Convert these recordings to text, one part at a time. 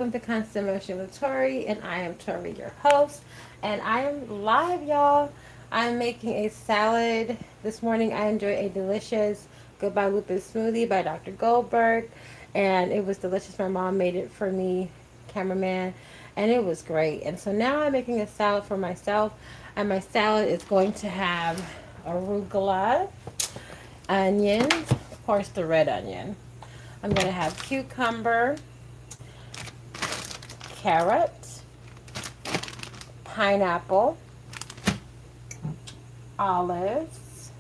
welcome to Constant Motion with Tori, and I am Tori, your host, and I am live, y'all. I'm making a salad. This morning I enjoyed a delicious Goodbye Lupus smoothie by Dr. Goldberg, and it was delicious. My mom made it for me, cameraman, and it was great. And so now I'm making a salad for myself, and my salad is going to have arugula, onions, of course the red onion. I'm going to have cucumber, carrot, pineapple, olives,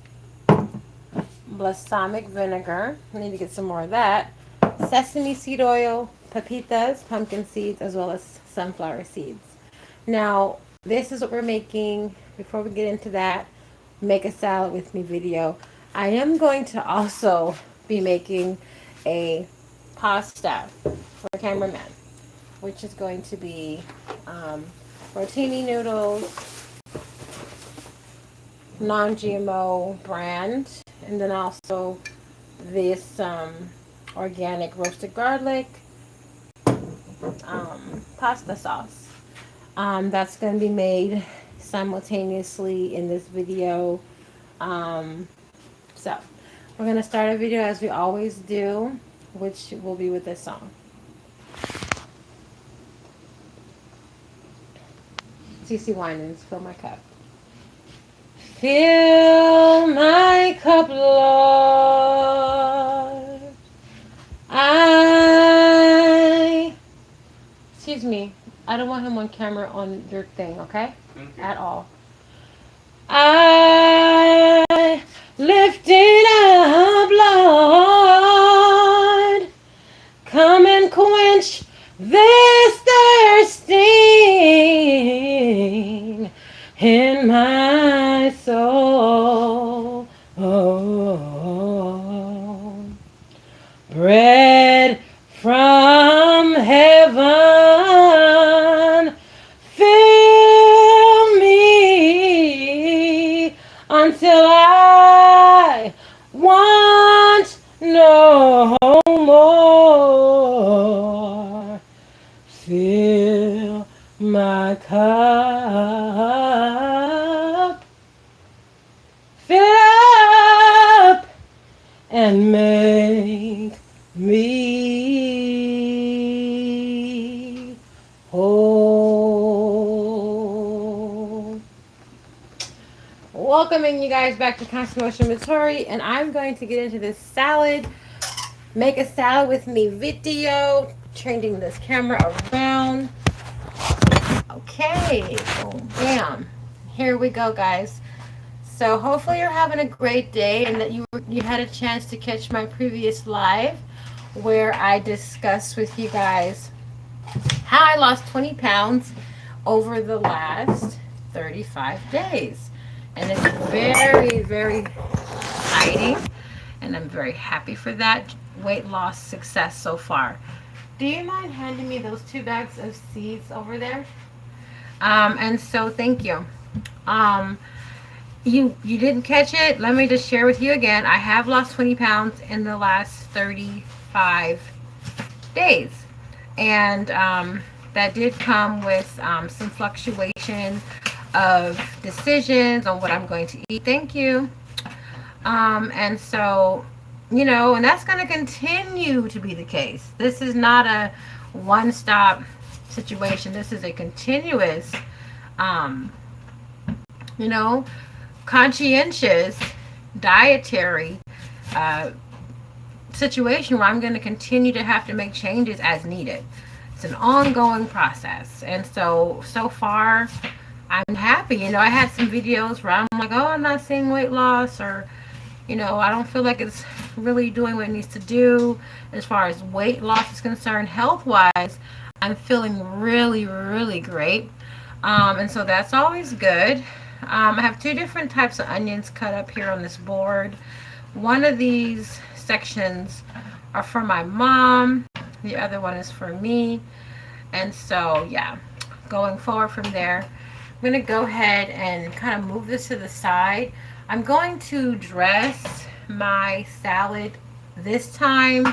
balsamic vinegar. I need to get some more of that. Sesame seed oil, pepitas, pumpkin seeds, as well as sunflower seeds. Now, this is what we're making. Before we get into that, make a salad with me video. I am going to also be making a pasta for cameraman, which is going to be rotini noodles, non-GMO brand, and then also this organic roasted garlic pasta sauce. That's going to be made simultaneously in this video. So we're going to start a video as we always do, which will be with this song. CC Winans, Fill My Cup. Fill my cup, Lord. Excuse me. I don't want him on camera on your thing, okay? At all. I lift it up, Lord. Come and quench this thirsting in my soul. Oh, bread from heaven, fill me until I want no more. Fill my cup, fill it up, and make me whole. Welcoming you guys back to Constant Motion with Tori, and I'm going to get into this salad. Make a salad with me video. Changing this camera around. Okay, boom, bam. Here we go, guys. So hopefully you're having a great day and that you had a chance to catch my previous live where I discussed with you guys how I lost 20 pounds over the last 35 days. And it's very, very exciting, and I'm very happy for that weight loss success so far. Do you mind handing me those 2 bags of seeds over there? And so thank you. You didn't catch it. Let me just share with you again. I have lost 20 pounds in the last 35 days. And that did come with some fluctuation of decisions on what I'm going to eat. Thank you. And so, and that's going to continue to be the case. This is not a one-stop situation. This is a continuous, conscientious dietary situation where I'm going to continue to have to make changes as needed. It's an ongoing process. And so far, I'm happy. I had some videos where I'm like, oh, I'm not seeing weight loss, or I don't feel like it's really doing what it needs to do as far as weight loss is concerned. Health-wise, I'm feeling really, really great. And so that's always good. I have 2 different types of onions cut up here on this board. One of these sections are for my mom. The other one is for me. And so, yeah, going forward from there, I'm going to go ahead and kind of move this to the side. I'm going to dress my salad this time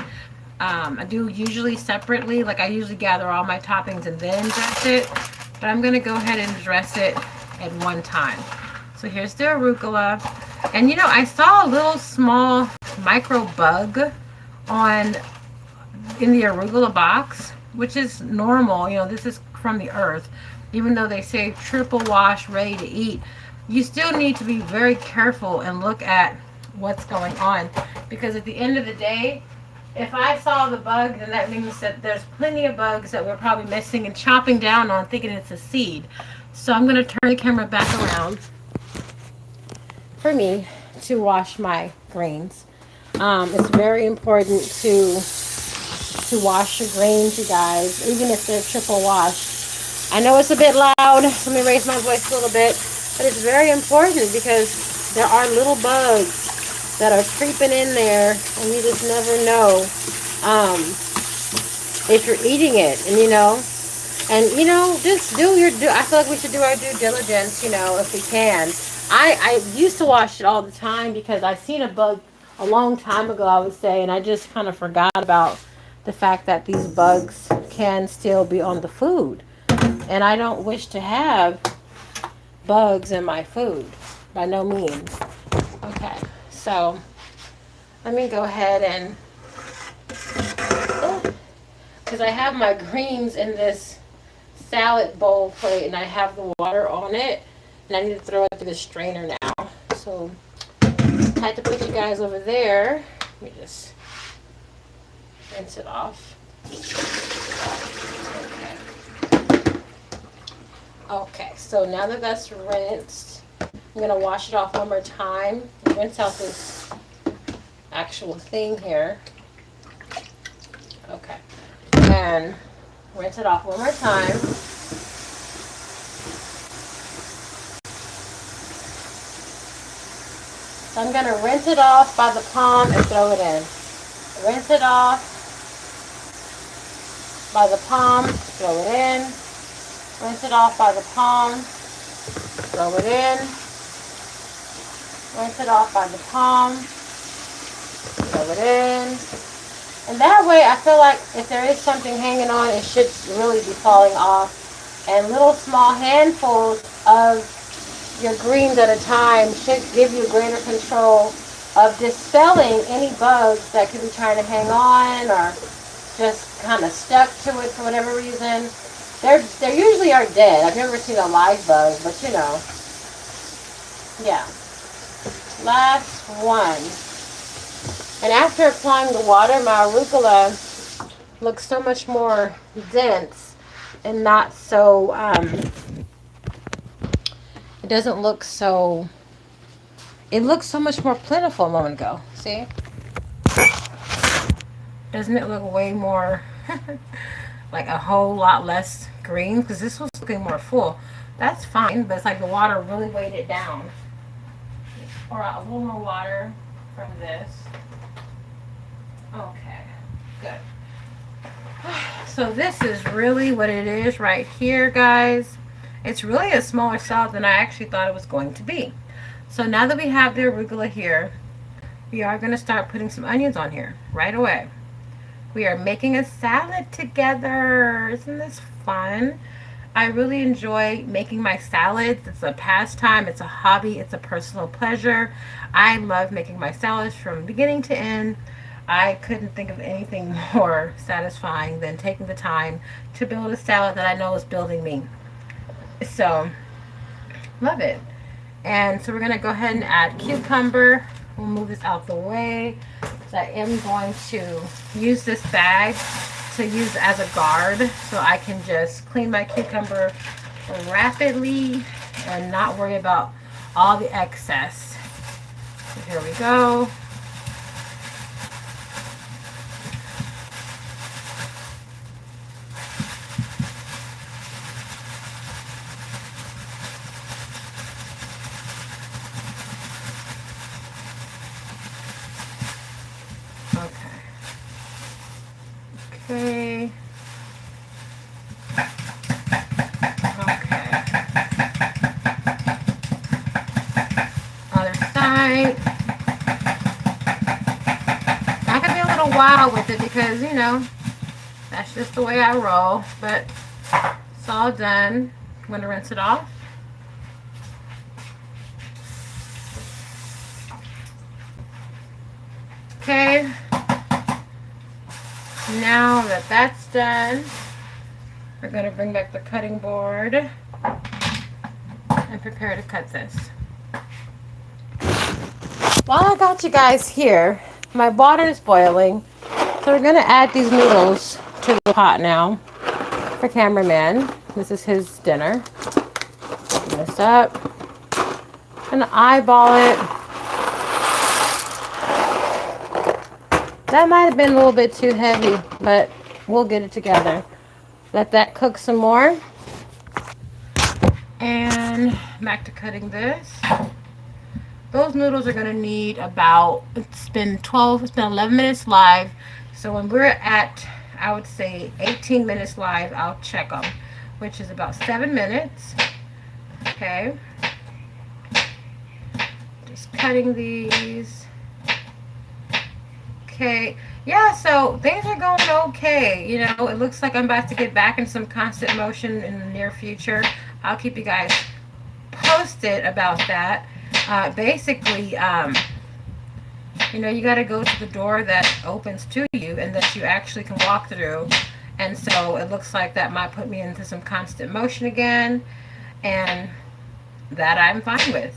I do usually separately, like I usually gather all my toppings and then dress it, but I'm gonna go ahead and dress it at one time. So here's the arugula. And you know, I saw a little small micro bug on in the arugula box, which is normal. You know, this is from the earth. Even though they say triple wash, ready to eat, you still need to be very careful and look at what's going on, because at the end of the day, if I saw the bug, then that means that there's plenty of bugs that we're probably missing and chopping down on, thinking it's a seed. So I'm going to turn the camera back around for me to wash my greens. It's very important to wash your greens, you guys, even if they're triple washed. I know it's a bit loud. Let me raise my voice a little bit. But it's very important because there are little bugs that are creeping in there, and you just never know if you're eating it. And you know, just I feel like we should do our due diligence, you know, if we can. I used to wash it all the time because I seen a bug a long time ago, I would say, and I just kind of forgot about the fact that these bugs can still be on the food. And I don't wish to have bugs in my food, by no means. Okay, so let me go ahead and, because I have my greens in this salad bowl plate and I have the water on it, and I need to throw it through the strainer now. So I had to put you guys over there. Let me just rinse it off. Okay, so now that that's rinsed, I'm going to wash it off one more time. Rinse out this actual thing here. Okay, and rinse it off one more time. So I'm going to rinse it off by the palm and throw it in. Rinse it off by the palm, throw it in. Rinse it off by the palm, throw it in. Rinse it off by the palm, throw it in. And that way I feel like if there is something hanging on, it should really be falling off. And little small handfuls of your greens at a time should give you greater control of dispelling any bugs that could be trying to hang on or just kind of stuck to it for whatever reason. They usually are dead. I've never seen a live bug, but you know. Yeah. Last one. And after applying the water, my arugula looks so much more dense and not so, it doesn't look so, it looks so much more plentiful a moment ago. See? Doesn't it look way more like a whole lot less green? Because this was looking more full. That's fine, but it's like the water really weighed it down. Pour out a little more water from this. Okay, good. So this is really what it is right here, guys. It's really a smaller salad than I actually thought it was going to be. So now that we have the arugula here, we are going to start putting some onions on here right away. We are making a salad together. Isn't this fun? I really enjoy making my salads. It's a pastime. It's a hobby. It's a personal pleasure. I love making my salads from beginning to end. I couldn't think of anything more satisfying than taking the time to build a salad that I know is building me. So, love it. And so we're going to go ahead and add cucumber. We'll move this out the way. So I am going to use this bag to use as a guard so I can just clean my cucumber rapidly and not worry about all the excess. So here we go. Okay. Other side. wild with it because, you know, that's just the way I roll. But it's all done. I'm going to rinse it off. Okay. Now that that's done, we're going to bring back the cutting board and prepare to cut this. While I got you guys here, my water is boiling. So we're going to add these noodles to the pot now for cameraman. This is his dinner. Open this up and eyeball it. That might have been a little bit too heavy, but we'll get it together. Let that cook some more. And back to cutting this. Those noodles are going to need about, it's been 11 minutes live. So when we're at, I would say 18 minutes live, I'll check them, which is about 7 minutes. Okay. Just cutting these. Okay, yeah, so things are going okay. You know, it looks like I'm about to get back in some constant motion in the near future. I'll keep you guys posted about that. Basically, you know, you got to go to the door that opens to you and that you actually can walk through. And so it looks like that might put me into some constant motion again, and that I'm fine with.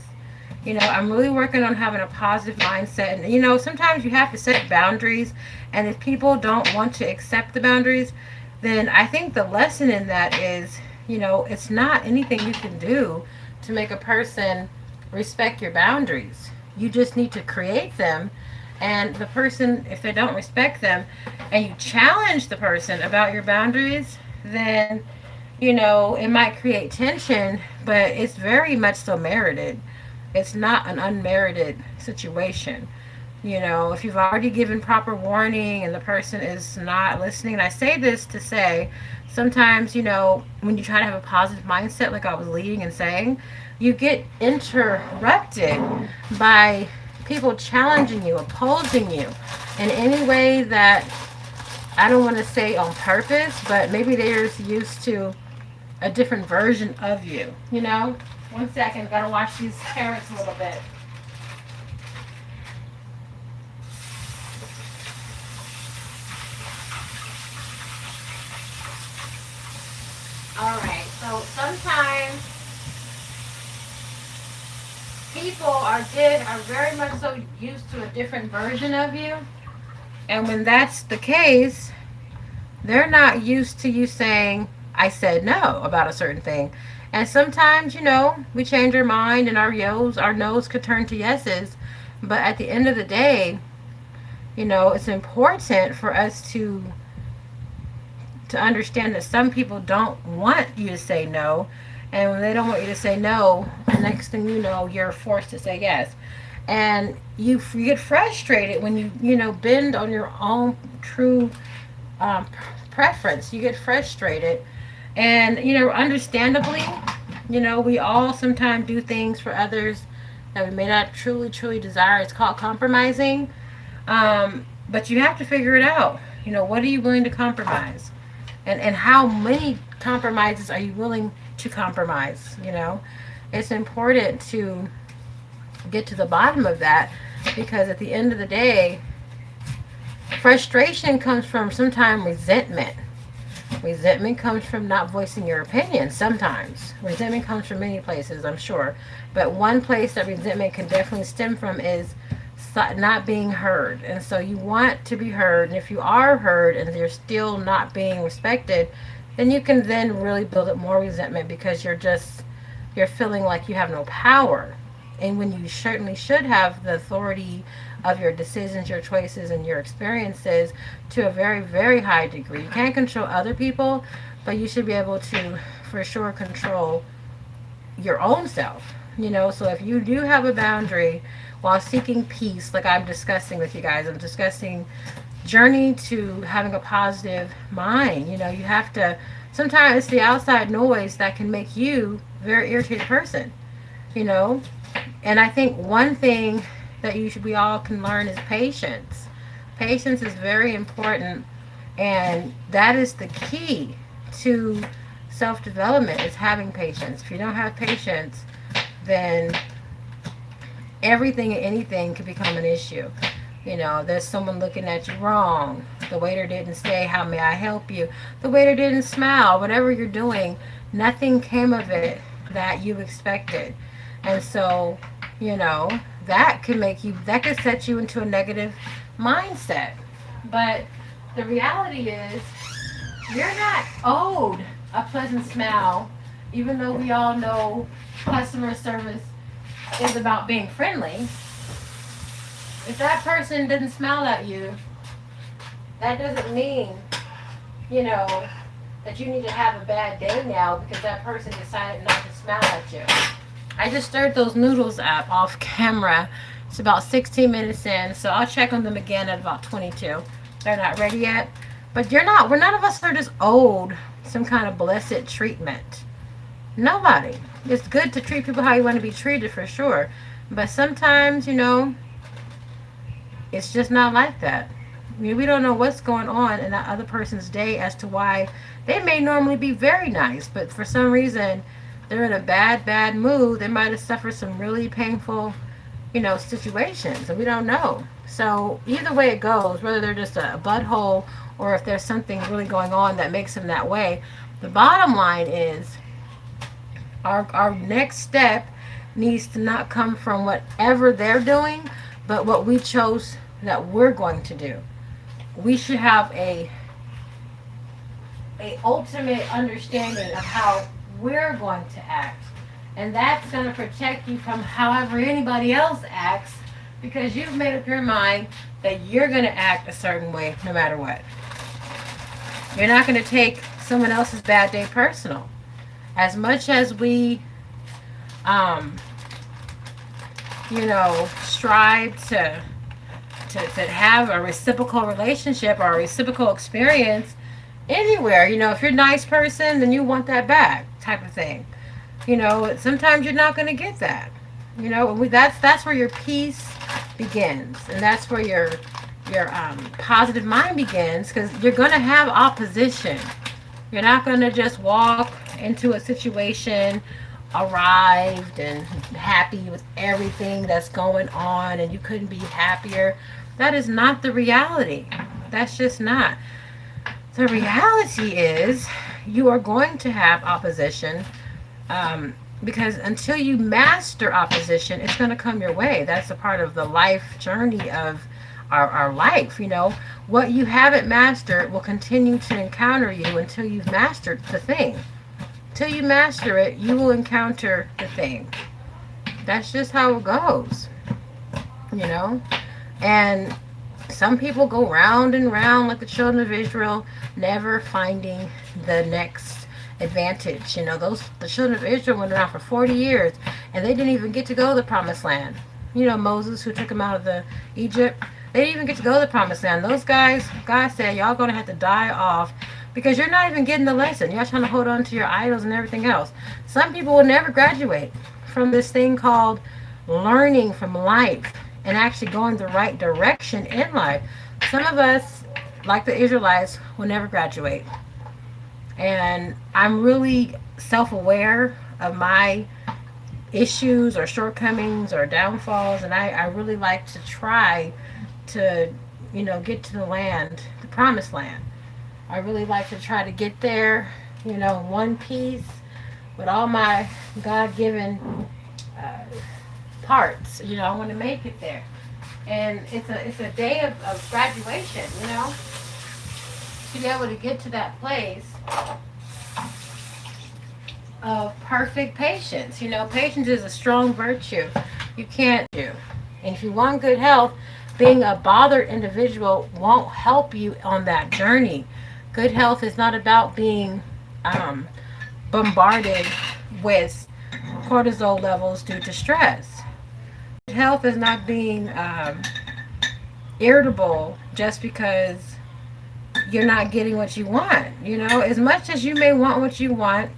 You know, I'm really working on having a positive mindset. And, you know, sometimes you have to set boundaries. And if people don't want to accept the boundaries, then I think the lesson in that is, you know, it's not anything you can do to make a person respect your boundaries. You just need to create them. And the person, if they don't respect them, and you challenge the person about your boundaries, then, you know, it might create tension, but it's very much so merited. It's not an unmerited situation. You know, if you've already given proper warning and the person is not listening, and I say this to say, sometimes, you know, when you try to have a positive mindset, like I was leading and saying, you get interrupted by people challenging you, opposing you in any way that, I don't want to say on purpose, but maybe they're used to a different version of you, you know? 1 second, gotta wash these carrots a little bit. Alright, so sometimes people are very much so used to a different version of you. And when that's the case, they're not used to you saying, I said no about a certain thing. And sometimes, you know, we change our mind and our no's could turn to yeses. But at the end of the day, you know, it's important for us to understand that some people don't want you to say no. And when they don't want you to say no, the next thing you know, you're forced to say yes. And you get frustrated when you know, bend on your own true preference. You get frustrated. And, you know, understandably, you know, we all sometimes do things for others that we may not truly desire. It's called compromising. But you have to figure it out. You know, what are you willing to compromise? And how many compromises are you willing to compromise? You know, it's important to get to the bottom of that, because at the end of the day, frustration comes from sometimes resentment. Resentment comes from not voicing your opinion sometimes. Resentment comes from many places, I'm sure. But one place that resentment can definitely stem from is not being heard. And so you want to be heard. And if you are heard and you're still not being respected, then you can then really build up more resentment, because you're feeling like you have no power. And when you certainly should have the authority of your decisions, your choices, and your experiences to a very, very high degree. You can't control other people, but you should be able to, for sure, control your own self. You know, so if you do have a boundary while seeking peace, like I'm discussing with you guys, I'm discussing journey to having a positive mind. You know, you have to, sometimes it's the outside noise that can make you a very irritated person, you know. And I think one thing that we all can learn is patience. Patience is very important, and that is the key to self-development, is having patience. If you don't have patience, then everything and anything can become an issue. You know, there's someone looking at you wrong. The waiter didn't say, "How may I help you?" The waiter didn't smile. Whatever you're doing, nothing came of it that you expected. And so, you know, that could set you into a negative mindset. But the reality is, you're not owed a pleasant smile, even though we all know customer service is about being friendly. If that person didn't smile at you, that doesn't mean, you know, that you need to have a bad day now because that person decided not to smile at you. I just stirred those noodles up off camera. It's about 16 minutes in, so I'll check on them again at about 22. They're not ready yet. But none of us are just owed some kind of blessed treatment. Nobody. It's good to treat people how you want to be treated for sure. But sometimes, you know, it's just not like that. I mean, we don't know what's going on in that other person's day as to why they may normally be very nice, but for some reason they're in a bad mood. They might have suffered some really painful, you know, situations, and we don't know. So either way it goes, whether they're just a butthole or if there's something really going on that makes them that way, the bottom line is our next step needs to not come from whatever they're doing, but what we chose that we're going to do. We should have a ultimate understanding of how we're going to act. And that's going to protect you from however anybody else acts, because you've made up your mind that you're going to act a certain way no matter what. You're not going to take someone else's bad day personal. As much as we, you know, strive to have a reciprocal relationship or a reciprocal experience anywhere, you know, if you're a nice person, then you want that back type of thing. You know, sometimes you're not going to get that. You know, that's where your peace begins, and that's where your positive mind begins, because you're going to have opposition. You're not going to just walk into a situation arrived and happy with everything that's going on and you couldn't be happier. That is not the reality. That's just not. The reality is you are going to have opposition, because until you master opposition, it's going to come your way. That's a part of the life journey of our life. You know, what you haven't mastered will continue to encounter you until you've mastered the thing. Till you master it, you will encounter the thing. That's just how it goes, you know. And some people go round and round like the children of Israel, never finding the next advantage. You know, the children of Israel went around for 40 years and they didn't even get to go to the promised land. You know, Moses, who took them out of Egypt, they didn't even get to go to the promised land. Those guys, God said, y'all gonna have to die off because you're not even getting the lesson. You're trying to hold on to your idols and everything else. Some people will never graduate from this thing called learning from life and actually going the right direction in life. Some of us, like the Israelites, will never graduate. And I'm really self-aware of my issues or shortcomings or downfalls, and I really like to try to, you know, get to the land, the promised land. I really like to try to get there, you know, in one piece with all my God-given parts. You know, I want to make it there. And it's a day of graduation, you know, to be able to get to that place of perfect patience. You know, patience is a strong virtue. You can't do. And if you want good health, being a bothered individual won't help you on that journey. Good health is not about being bombarded with cortisol levels due to stress. Good health is not being irritable just because you're not getting what you want. You know, as much as you may want what you want,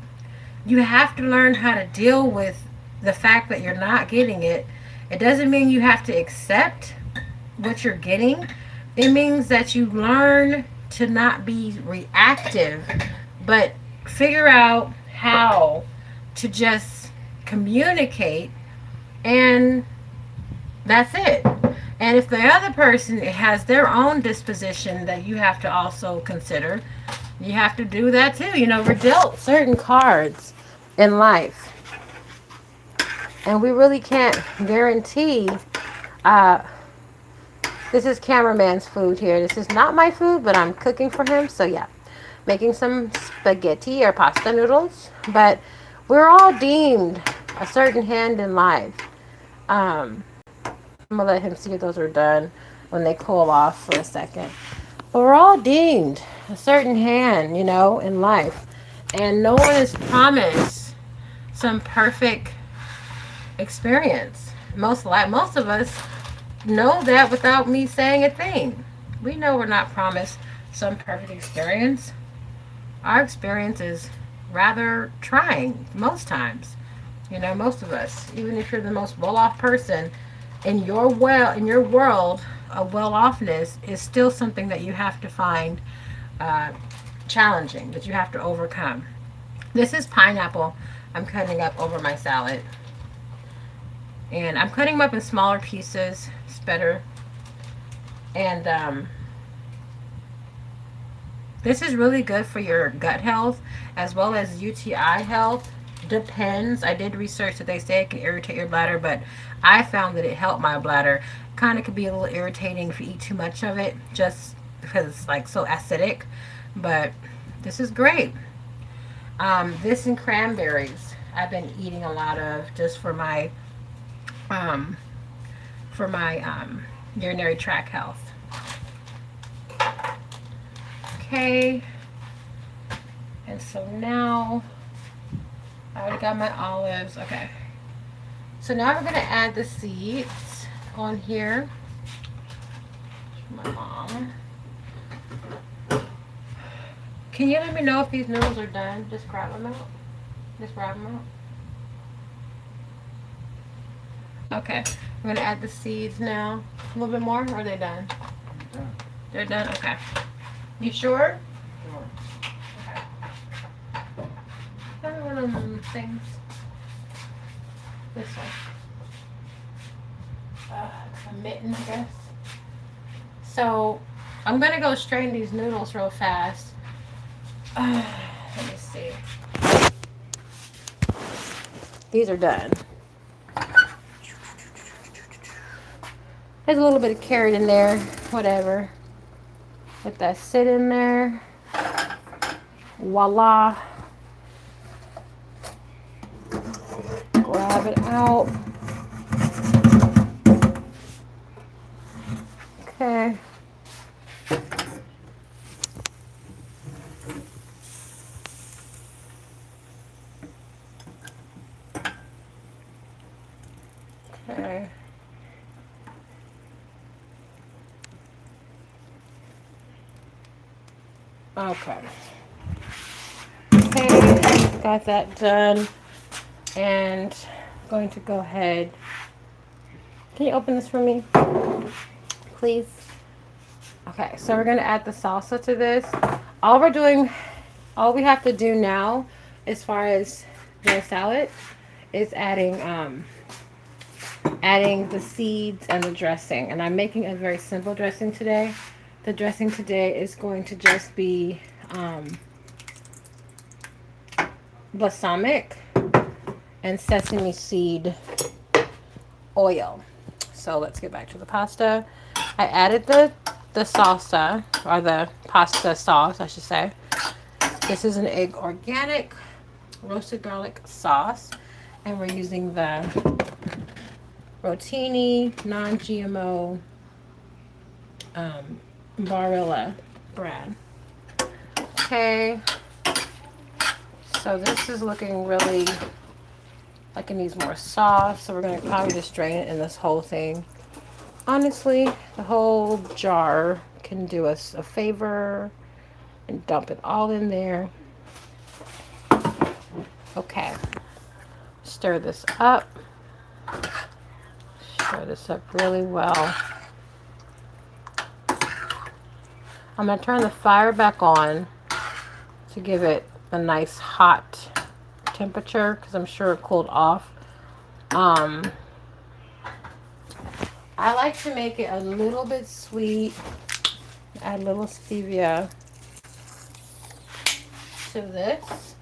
you have to learn how to deal with the fact that you're not getting it. It doesn't mean you have to accept what you're getting. It means that you learn to not be reactive, but figure out how to just communicate, and that's it. And if the other person has their own disposition that you have to also consider, you have to do that too. You know, we're dealt certain cards in life, and we really can't guarantee. Uh, this is cameraman's food here. This is not my food, but I'm cooking for him. So yeah, making some spaghetti or pasta noodles. But we're all deemed a certain hand in life. I'm gonna let him see if those are done when they cool off for a second. But we're all deemed a certain hand, you know, in life. And no one is promised some perfect experience. Most of us know that without me saying a thing. We know we're not promised some perfect experience. Our experience is rather trying most times. You know, most of us, even if you're the most well-off person in your world of well-offness, is still something that you have to find uh, challenging, that you have to overcome. This is pineapple I'm cutting up over my salad. And I'm cutting them up in smaller pieces. It's better. And this is really good for your gut health as well as UTI health. Depends. I did research that they say it can irritate your bladder, but I found that it helped my bladder. Kind of could be a little irritating if you eat too much of it, just because it's like so acidic. But this is great. This and cranberries I've been eating a lot of just um, for my urinary tract health. Okay, and so now I already got my olives. Okay, so now we're gonna add the seeds on here. My mom, can you let me know if these noodles are done? Just grab them out. Just grab them out. Okay, we're gonna add the seeds now. A little bit more, or are they done? They're done. Okay. You sure? Sure. Okay. One of them things. This one. A mitten, I guess. So I'm gonna go strain these noodles real fast. Let me see. These are done. There's a little bit of carrot in there. Whatever. Let that sit in there. Voila. Grab it out. Okay. Okay. Okay. Okay, got that done. And I'm going to go ahead. Can you open this for me, please? Okay, so we're going to add the salsa to this. All we have to do now, as far as the salad, is adding the seeds and the dressing. And I'm making a very simple dressing today. The dressing today is going to just be balsamic and sesame seed oil. So let's get back to the pasta. I added the salsa, or the pasta sauce, I should say. This is an egg organic roasted garlic sauce, and we're using the Rotini non-GMO Barilla brand. Okay, so this is looking really like it needs more sauce, so we're going to probably just drain it in this whole thing. Honestly, the whole jar can do us a favor and dump it all in there. Okay, stir this up. Stir this up really well. I'm going to turn the fire back on to give it a nice hot temperature because I'm sure it cooled off. I like to make it a little bit sweet. Add a little stevia to this.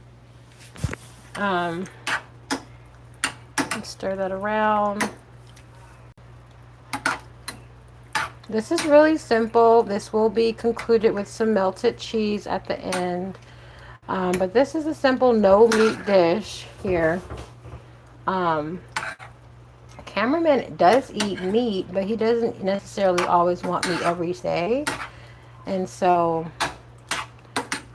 And stir that around. This is really simple. This will be concluded with some melted cheese at the end. But this is a simple no meat dish here. Cameraman does eat meat, but he doesn't necessarily always want meat every day. And so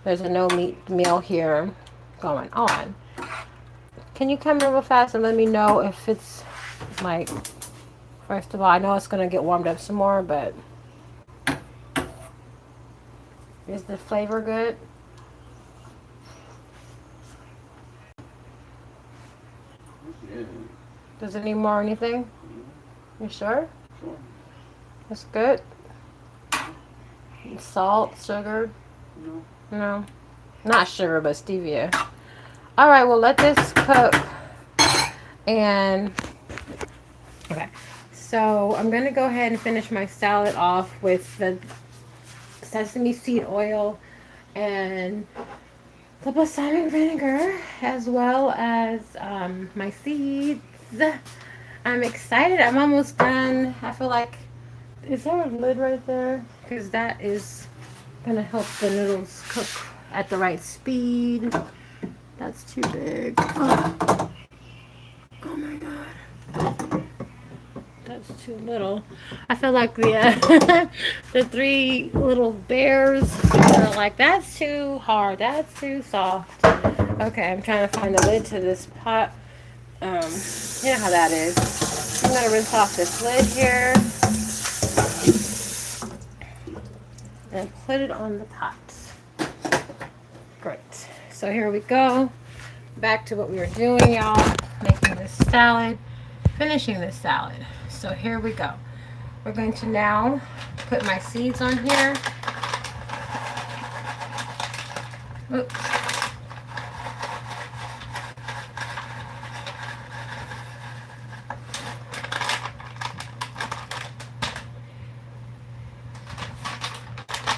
there's a no meat meal here going on. Can you come in real fast and let me know if it's like, first of all, I know it's going to get warmed up some more, but is the flavor good? Yeah. Does it need more or anything? You sure? Sure. It's good? Salt, sugar? No. No. Not sugar, but stevia. All right, well, let this cook. And, okay. So, I'm going to go ahead and finish my salad off with the sesame seed oil and the balsamic vinegar, as well as my seeds. I'm excited. I'm almost done. I feel like, is there a lid right there? Because that is going to help the noodles cook at the right speed. That's too big. Oh, my God. That's too little. I feel like the the three little bears are like, that's too hard. That's too soft. Okay, I'm trying to find the lid to this pot. You know how that is. I'm going to rinse off this lid here and put it on the pot. Great. So here we go. Back to what we were doing, y'all. Making this salad. Finishing this salad. So here we go. We're going to now put my seeds on here. Oops.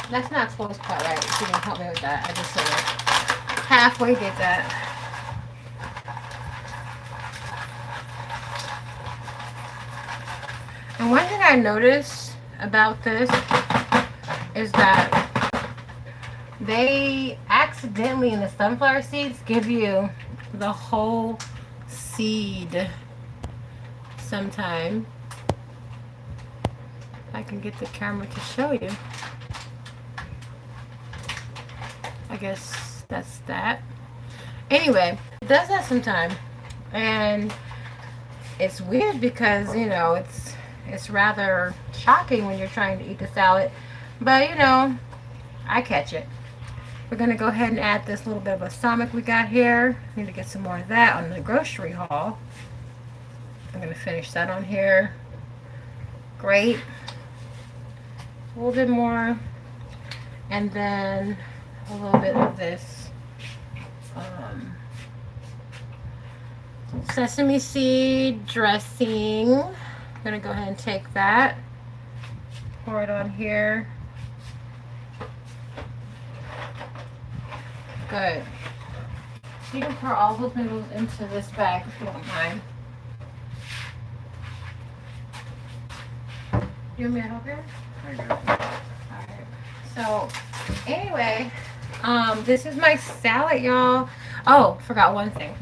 That's not close quite right. If you can help me with that. I just sort of halfway did that. And one thing I noticed about this is that they accidentally, in the sunflower seeds, give you the whole seed sometime. If I can get the camera to show you. I guess that's that. Anyway, it does that sometime. And it's weird because, you know, it's rather shocking when you're trying to eat the salad. But, you know, I catch it. We're going to go ahead and add this little bit of balsamic we got here. Need to get some more of that on the grocery haul. I'm going to finish that on here. Great. A little bit more. And then a little bit of this sesame seed dressing. I'm going to go ahead and take that. Pour it on here. Good. You can pour all those noodles into this bag if you don't mind. You want me to help you? I got it. Alright. So, anyway, this is my salad, y'all. Oh, forgot one thing.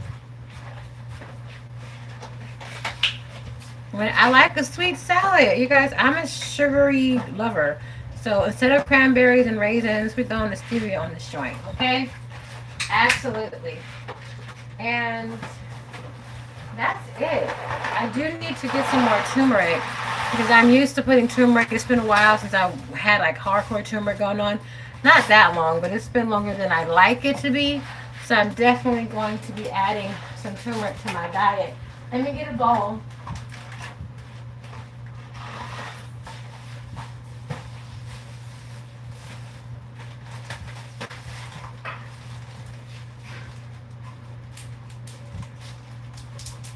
I like a sweet salad. You guys, I'm a sugary lover. So, instead of cranberries and raisins, we're throwing the stevia on this joint, okay? Absolutely. And that's it. I do need to get some more turmeric because I'm used to putting turmeric. It's been a while since I had like hardcore turmeric going on. Not that long, but it's been longer than I like it to be. So I'm definitely going to be adding some turmeric to my diet. Let me get a bowl.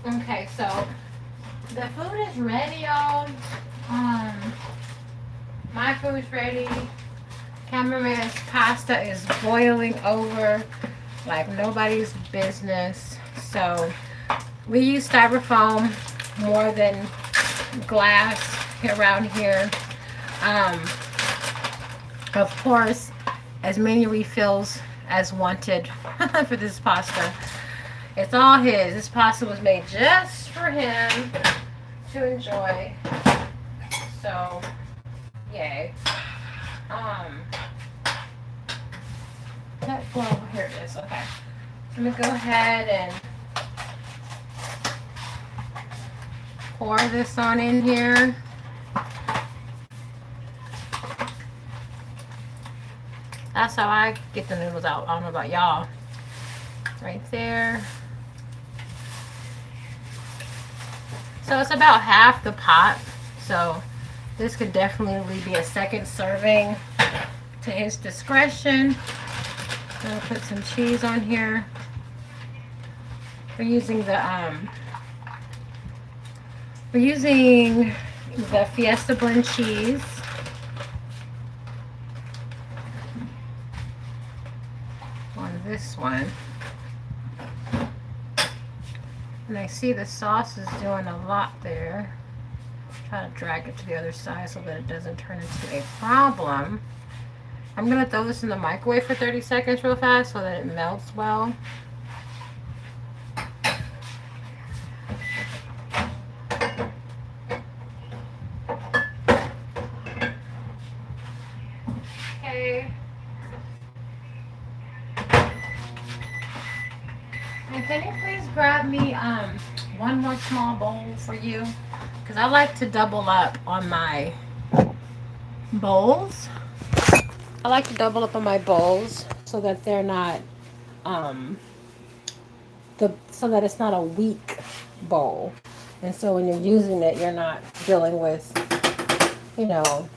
Okay, so the food is ready, y'all. Um, my food's ready. Cameraman's pasta is boiling over like nobody's business. So we use styrofoam more than glass around here. Um, of course, as many refills as wanted for this pasta. It's all his. This pasta was made just for him to enjoy. So, yay. Um, well, here it is. Okay. I'm gonna go ahead and pour this on in here. That's how I get the noodles out. I don't know about y'all. Right there. So it's about half the pot. So this could definitely be a second serving to his discretion. I'm gonna put some cheese on here. We're using the Fiesta blend cheese. On this one. And I see the sauce is doing a lot there. Try to drag it to the other side so that it doesn't turn into a problem. I'm gonna throw this in the microwave for 30 seconds real fast so that it melts well. Okay. And can you please grab me one more small bowl for you? Because I like to double up on my bowls. I like to double up on my bowls so that they're not so that it's not a weak bowl. And so when you're using it, you're not dealing with, you know,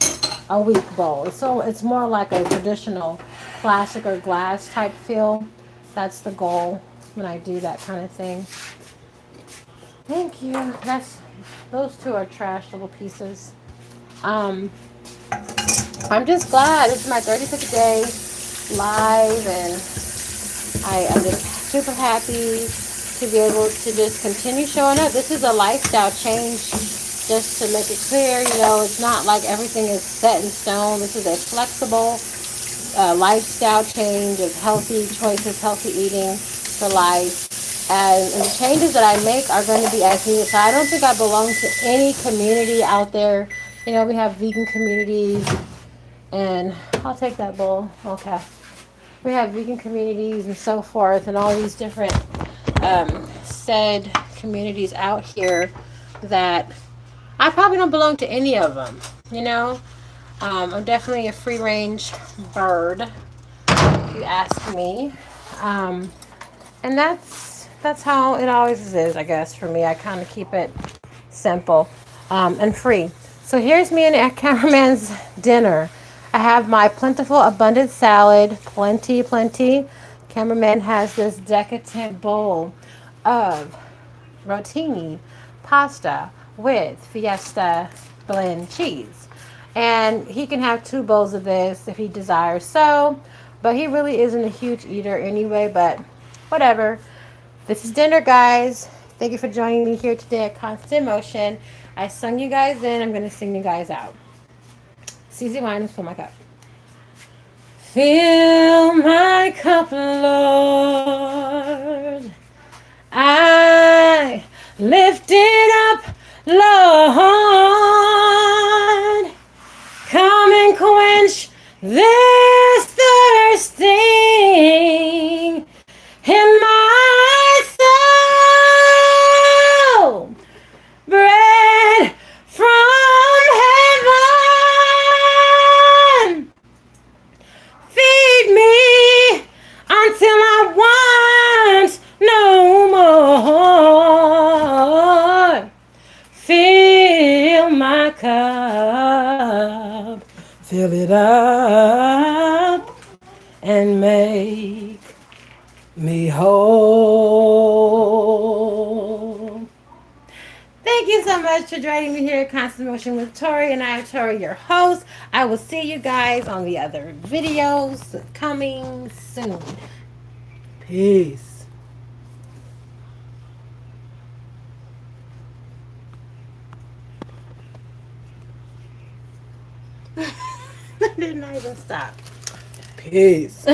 a weak bowl. So it's more like a traditional plastic or glass type feel. That's the goal when I do that kind of thing. Thank you. Those two are trash little pieces. I'm just glad this is my 35th day live, and I'm just super happy to be able to just continue showing up. This is a lifestyle change, just to make it clear. It's not like everything is set in stone. This is a flexible lifestyle change of healthy choices, healthy eating for life. And the changes that I make are going to be as needed. So I don't think I belong to any community out there. We have vegan communities, and I'll take that bowl. Okay. We have vegan communities and so forth, and all these different said communities out here that I probably don't belong to any of them. I'm definitely a free range bird, if you ask me. And that's how it always is, I guess, for me. I kind of keep it simple and free. So here's me and a cameraman's dinner. I have my plentiful, abundant salad, plenty. Cameraman has this decadent bowl of rotini pasta with Fiesta blend cheese. And he can have 2 bowls of this if he desires so. But he really isn't a huge eater anyway, but whatever. This is dinner, guys. Thank you for joining me here today at Constant Motion. I sung you guys in. I'm going to sing you guys out. CZ Winans, fill my cup. Fill my cup, Lord. I lift it up, Lord. Come and quench this thirsting in my soul. Bread from heaven. Feed me until I want no more. Fill my cup. Fill it up and make me whole. Thank you so much for joining me here at Constant Motion with Tori, and I am Tori, your host. I will see you guys on the other videos coming soon. Peace. Didn't I even stop? Peace.